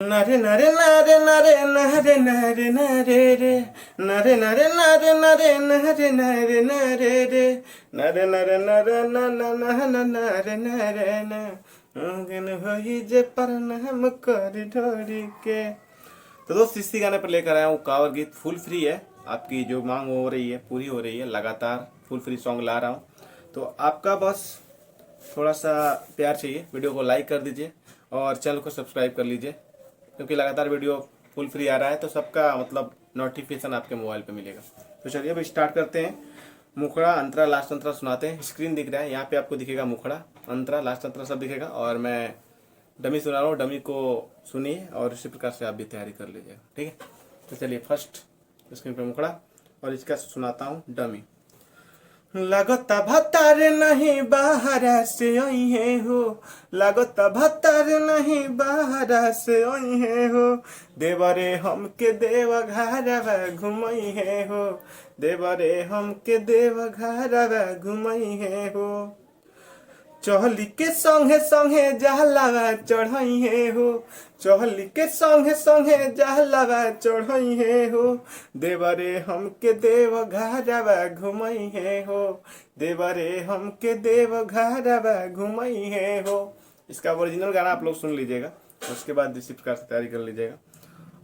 नरे नरे नरे नरे नरे नरे नरे रे नरे नरे नरे नरे नरे नरे नरे रे नरे नरे नरे नरे नरे नरे होई जे प्रणाम कर ढोरी के। तो दोस्त इसी गाने पर लेकर आया हूँ कावर गीत। फुल फ्री है, आपकी जो मांग हो रही है पूरी हो रही है, लगातार फुल फ्री सॉन्ग ला रहा हूँ। तो आपका बस थोड़ा सा प्यार चाहिए, वीडियो को लाइक कर दीजिए और चैनल को सब्सक्राइब कर लीजिए, क्योंकि लगातार वीडियो फुल फ्री आ रहा है तो सबका मतलब नोटिफिकेशन आपके मोबाइल पे मिलेगा। तो चलिए अब स्टार्ट करते हैं। मुखड़ा अंतरा लास्ट अंतरा सुनाते हैं। स्क्रीन दिख रहा है, यहाँ पे आपको दिखेगा मुखड़ा अंतरा लास्ट अंतरा सब दिखेगा, और मैं डमी सुना रहा हूँ। डमी को सुनिए और इसी प्रकार से आप भी तैयारी कर लीजिएगा, ठीक है। तो चलिए फर्स्ट स्क्रीन पे मुखड़ा और इसका सुनाता हूँ डमी। लगता भत्तर नहीं बाहर से आई हो, लगता भत्तर नहीं बाहर से आई हो, देवरे हमके देव घर घुमई है हो, देवरे हमके देव घर घुमई है हो। चहली के संगे संगे जहलावा चढ़ई है हो, चहली के संगे संगे जहलावा चढ़ई है हो, देवरे हमके देव घरवा घुमई है हो, देवरे हमके देव घरवा घुमई है हो। इसका ओरिजिनल गाना आप लोग सुन लीजिएगा, उसके बाद इसी प्रकार से तैयारी कर लीजिएगा।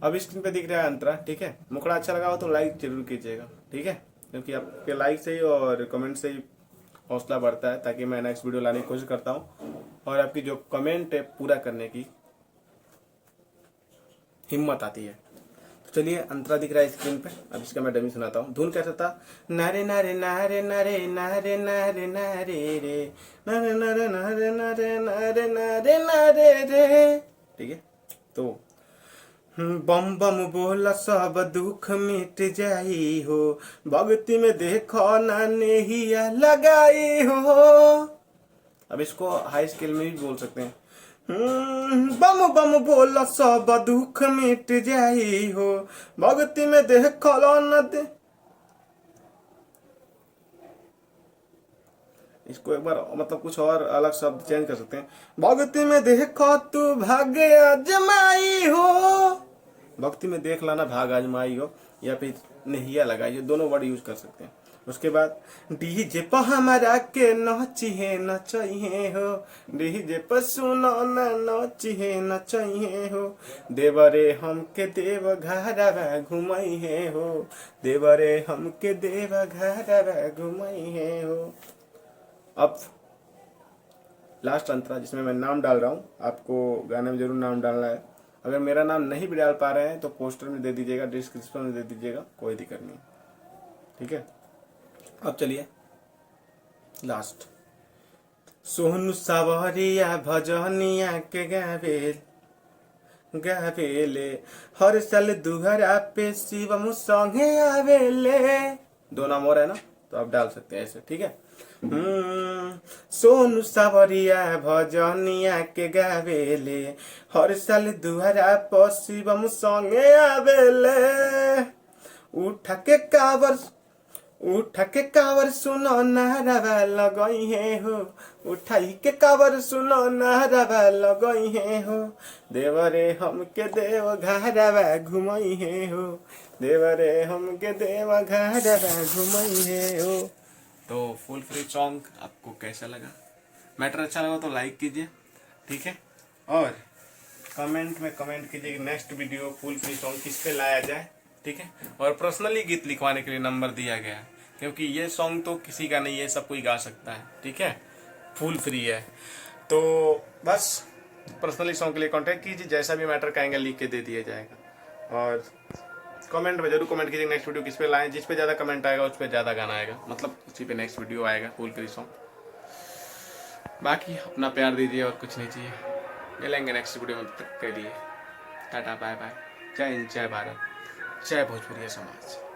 अब स्क्रीन पे दिख रहा है अंतरा, ठीक है। मुखड़ा अच्छा लगा हो तो लाइक जरूर कीजिएगा, ठीक है, क्योंकि आपके लाइक से ही और कमेंट से ही हौसला बढ़ता है, ताकि मैं नेक्स्ट वीडियो लाने की कोशिश करता हूँ और आपकी जो कमेंट है पूरा करने की हिम्मत आती है। तो चलिए अंतरा दिख रहा है स्क्रीन पे। अब इसका मैं डमी सुनाता हूँ। धुन कैसा था? नारे नारे नारे नारे नारे नारे नारे रे नारे नारे नारे नारे नारे नारे नारे रे, ठीक है। तो बम बम बोला सब दुख मिट जाई हो, भक्ति में देखो ना नेहिया लगाई हो। अब इसको हाई स्केल में भी बोल सकते हैं। बम बम बोला सब दुख मिट जाई हो, भक्ति में देखो ना दे। इसको एक बार मतलब कुछ और अलग शब्द चेंज कर सकते हैं। भक्ति में देखो तू भाग्य आजमाई हो, भक्ति में देख लाना भाग आजमाई हो, या फिर नहिया लगाई हो, दोनों वर्ड यूज कर सकते हैं। उसके बाद डीजे पर हमारा के नचिहे नचइहे हो, डीजे पर सुनो ना नचिहे नचइहे हो, देवरे हमके देव घरवा घुमइहे हो, देवरे हमके देव घरवा घुमइहे हो। अब लास्ट अंतरा जिसमें मैं नाम डाल रहा हूँ, आपको गाने में जरूर नाम डालना है। अगर मेरा नाम नहीं भी डाल पा रहे हैं तो पोस्टर में दे दीजिएगा, डिस्क्रिप्शन में दे दीजिएगा, कोई दिक्कत नहीं, ठीक है। अब चलिए लास्ट। सोनू सावरिया भजनिया के गावेले, हर साल दुहरा पे शिवम संगे आवेले। दो नाम और है ना, तो आप डाल सकते हैं ऐसे, ठीक है। सोनू सावरिया भजनिया के गावेले, हर साल दुहरा पर शिवम संगे आवेले। उठ के कावर सुनो नारवा लगई है हो, उठाई के कावर सुनो नारवा लगई है हो, देवरे हमके देव घरवा घुमई है हो, देवरे हमके देव घरवा घुमई है हो। तो फुल फ्री सॉन्ग आपको कैसा लगा? मैटर अच्छा लगा तो लाइक कीजिए, ठीक है, और कमेंट में कमेंट कीजिए कि next video full free song किस पे लाया जाए, ठीक है। और पर्सनली गीत लिखवाने के लिए नंबर दिया गया है, क्योंकि ये सॉन्ग तो किसी का नहीं है, सब कोई गा सकता है, ठीक है, फुल फ्री है। तो बस पर्सनली सॉन्ग के लिए कांटेक्ट कीजिए, जैसा भी मैटर कहेंगे लिख के दे दिया जाएगा। और कमेंट में जरूर कमेंट कीजिए नेक्स्ट वीडियो किस पे लाएं। जिस पे ज़्यादा कमेंट आएगा उस पे ज़्यादा गाना आएगा, मतलब उसी पे नेक्स्ट वीडियो आएगा फुल फ्री सॉन्ग। बाकी अपना प्यार दीजिए और कुछ नहीं चाहिए। मिलेंगे नेक्स्ट वीडियो में, तक के लिए टाटा बाय बाय। जय हिंद, जय भारत, जय भोजपुरी समाज।